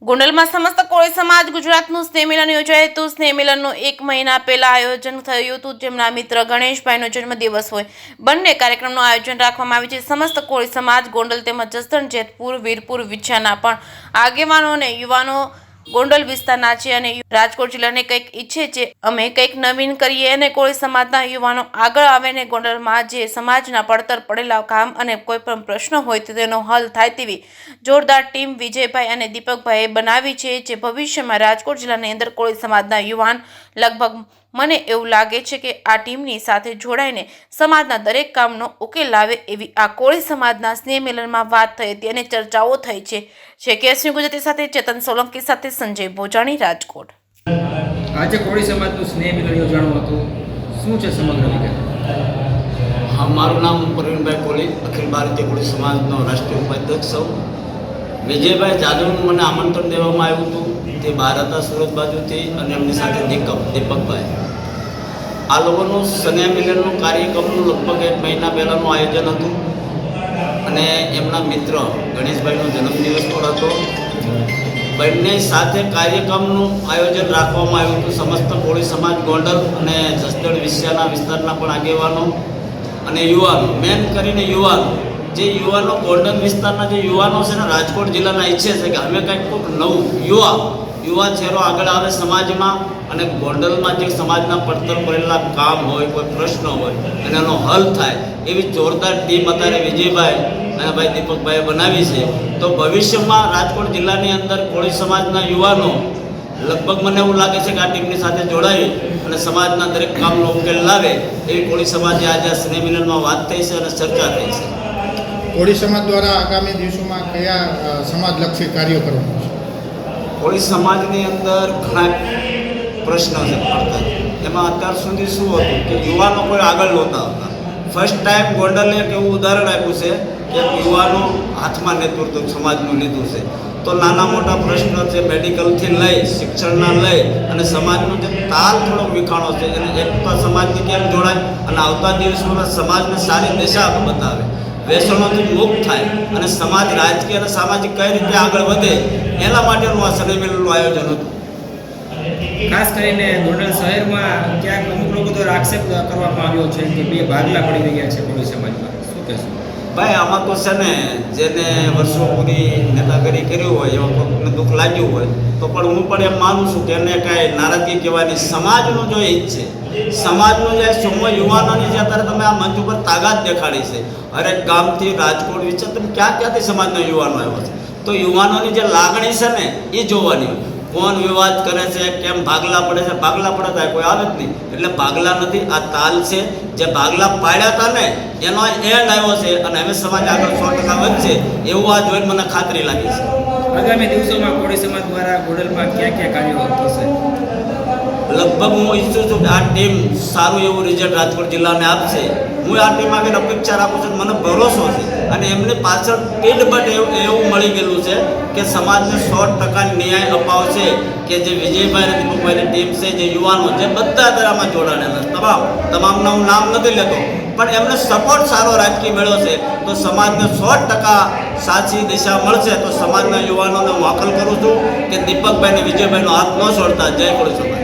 ગોંડલમાં સમસ્ત કોળી સમાજ ગુજરાતનું સ્નેહ મિલન યોજાયું હતું। સ્નેહ મિલનનું 1 મહિના પહેલા આયોજન થયું હતું, જેમના મિત્ર ગણેશભાઈનો જન્મદિવસ હોય બંને કાર્યક્રમનું આયોજન રાખવામાં આવ્યું છે। સમસ્ત કોળી સમાજ ગોંડલ તેમજ જસદણ, જેતપુર, વીરપુર, વિછાના પણ આગેવાનો અને યુવાનો ગોંડલ વિસ્તારના છે અને રાજકોટ જિલ્લાને કંઈક ઈચ્છે છે, અમે કંઈક નવીન કરીએ અને કોળી સમાજના યુવાનો આગળ આવે ને ગોંડલમાં જે સમાજના પડતર પડેલા કામ અને કોઈ પણ પ્રશ્ન હોય તો તેનો હલ થાય તેવી જોરદાર ટીમ વિજયભાઈ અને દીપકભાઈએ બનાવી છે, જે ભવિષ્યમાં રાજકોટ જિલ્લાની અંદર કોળી સમાજના યુવાન લગભગ મને એવું લાગે છે કે આ ટીમની સાથે જોડાઈને સમાજના દરેક કામનો ઉકેલ લાવે એવી આ કોળી સમાજના સ્નેહ મિલનમાં વાત થઈ હતી અને ચર્ચાઓ થઈ છે। કેસની ગુજરાતી સાથે ચેતન સોલંકી સાથે સંજય ભોજાણી, રાજકોટ। આજે કોળી સમાજનું સ્નેહ મિલન યોજાણું હતું, શું છે સમગ્ર વિગત? હા, મારું નામ પ્રવીણભાઈ કોલી, અખિલ ભારતીય કોળી સમાજનો રાષ્ટ્રીય ઉપાધ્યક્ષ છું। વિજયભાઈ જાદવનું મને આમંત્રણ દેવામાં આવ્યું હતું, તે બહાર હતા સુરત બાજુથી, અને એમની સાથે દીપકભાઈ, આ લોકોનું સ્નેહ મિલનનું કાર્યક્રમનું લગભગ 1 મહિના પહેલાંનું આયોજન હતું અને એમના મિત્ર ગણેશભાઈનો જન્મદિવસ પણ હતો। બંને સાથે કાર્યક્રમનું આયોજન રાખવામાં આવ્યું હતું। સમસ્ત કોળી સમાજ ગોંડલ અને જસદણ વિસ્તારના પણ આગેવાનો અને યુવાનો, મેન કરીને યુવાનો, જે યુવાનો ગોંડલ વિસ્તારના જે યુવાનો છે ને રાજકોટ જિલ્લાના ઈચ્છે છે કે અમે કંઈક નવું યુવા ચહેરો આગળ આવે સમાજમાં, અને ગોંડલમાં જે સમાજના પડતર પડેલા કામ હોય, કોઈ પ્રશ્ન હોય અને એનો હલ થાય એવી જોરદાર ટીમ અત્યારે વિજયભાઈ અને ભાઈ દીપકભાઈએ બનાવી છે। તો ભવિષ્યમાં રાજકોટ જિલ્લાની અંદર કોળી સમાજના યુવાનો લગભગ મને એવું લાગે છે કે આ ટીમની સાથે જોડાઈ અને સમાજના દરેક કામનો ઉકેલ લાવે એવી કોળી સમાજે આજે આ સ્નેહ મિલનમાં વાત થઈ છે અને ચર્ચા થઈ છે। કોળી સમાજ દ્વારા આગામી દિવસોમાં કયા સમાજલક્ષી કાર્યો કરવાનું છે? કોળી સમાજની અંદર ઘણા પ્રશ્નો છે પડતર, એમાં અત્યાર સુધી શું હતું કે યુવાનો કોઈ આગળ નહોતા આવતા। ફર્સ્ટ ટાઈમ ગોંડલે એક એવું ઉદાહરણ આપ્યું છે કે યુવાનો હાથમાં નેતૃત્વ સમાજનું લીધું છે। તો નાના મોટા પ્રશ્નો છે, મેડિકલથી લઈ શિક્ષણના લઈ અને સમાજનો જે તાલ થોડો વિખાણો છે એને એકતા સમાજની કેમ જોડાય અને આવતા દિવસોમાં સમાજને સારી દિશા બતાવે, વ્યસનોથી મુક્ત થાય અને સમાજ રાજકીય અને સામાજિક કઈ રીતે આગળ વધે એના માટેનું આ સ્નેહ મિલનનું આયોજન હતું। ખાસ કરીને ગોંડલ શહેરમાં ક્યાંક અમુક લોકો તો આક્ષેપ કરવામાં આવ્યો છે કે 2 ભાગલા પડી રહ્યા છે કોળી સમાજમાં, શું કહેશો? ભાઈ, આમાં તો છે ને જેને વર્ષો પૂરી નેતાગીરી કર્યું હોય એવા કોઈને દુઃખ લાગ્યું હોય તો પણ હું પણ એમ માનું છું કે એને કાંઈ નારાજગી કહેવાની સમાજનું જો હિત છે, સમાજનું જે સમૂહ યુવાનોની જે અત્યારે તમે આ મંચ ઉપર તાકાત દેખાડી છે, હરેક ગામથી રાજકોટ વિશે તમે ક્યાંથી સમાજના યુવાનો આવ્યો છે, તો યુવાનોની જે લાગણી છે ને એ જોવાની। કોણ વિવાદ કરે છે, કેમ ભાગલા પડે છે, ભાગલા પડતા કોઈ આવે જ નહીં, એટલે ભાગલા નથી, આ તાલ છે। જે ભાગલા પાડ્યા હતા ને એનો એન્ડ આવ્યો છે અને હવે સમાજ આગળ 100% વધશે એવું આ જોઈને મને ખાતરી લાગી છે। આગામી દિવસોમાં કોળી સમાજ દ્વારા ગોંડલમાં ક્યાં કાર્યો થશે? લગભગ હું ઈચ્છું છું કે આ ટીમ સારું એવું રિઝલ્ટ રાજકોટ જિલ્લાને આપશે। હું આ ટીમ આગળ અપેક્ષા રાખું છું, મને ભરોસો છે અને એમની પાછળ પીઠબળ એવું મળી ગયેલું છે કે સમાજને 100% ન્યાય અપાવશે, કે જે વિજયભાઈ અને દીપકભાઈની ટીમ છે, જે યુવાનો જે બધા તરામાં જોડાણેલા તમામના હું નામ નથી લેતો, પણ એમને સપોર્ટ સારો રાજકીય મળ્યો છે તો સમાજને 100% સાચી દિશા મળશે। તો સમાજના યુવાનોને હું આકલ કરું છું કે દીપકભાઈ અને વિજયભાઈનો હાથ ન છોડતા। જય કોળી સમાજ।